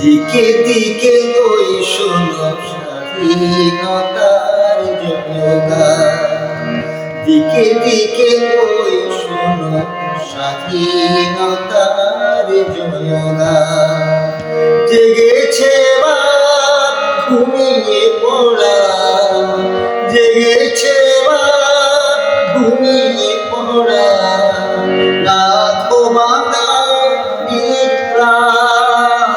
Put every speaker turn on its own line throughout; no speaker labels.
দিকে দিকে ওই শোনো স্বাধীনতার জয়গান, দিকে দিকে ওই শোনো স্বাধীনতার জয়গান। জেগেছে বাপ ঘুমিয়ে পড়া, জেগেছে বাপ ঘুমিয়ে পড়া, লাখো বাঙালির প্রাণ।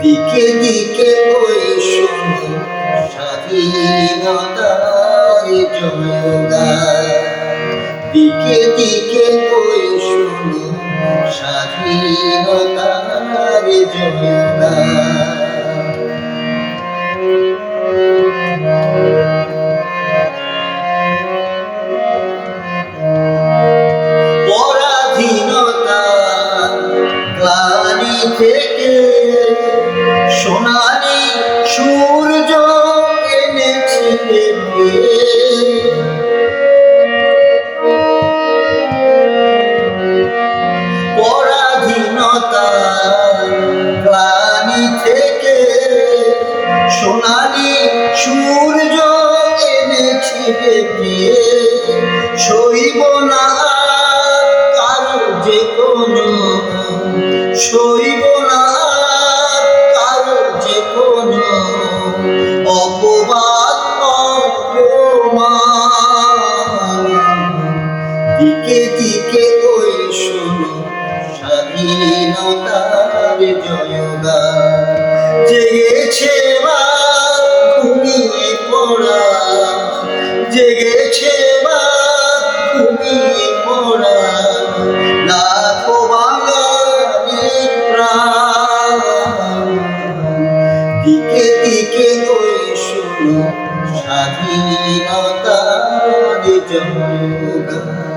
দিকে দিকে ওই শোনো স্বাধীনতার জয়গান, দিকে দিকে ওই শোনো স্বাধীনতার জয়গান। পরাধীনতার গ্লানি থেকে সোনালি সূর্য এনেছিলে পরাধীনতার গ্লানি থেকে সোনালি সূর্য এনেছিলে প্রিয়ে। সইব না কারো যে কোনো, সইব না কারো যে কোনো অপবাদ অপমান। দিকে দিকে ওই শোনো স্বাধীনতার জয়গান, জেগেছে বাপ ঘুমিয়ে পড়া, জেগেছে বাপ ঘুমিয়ে পড়া, লাখো বাঙালির প্রাণ। দিকে দিকে ওই শোনো স্বাধীনতার জয়গান।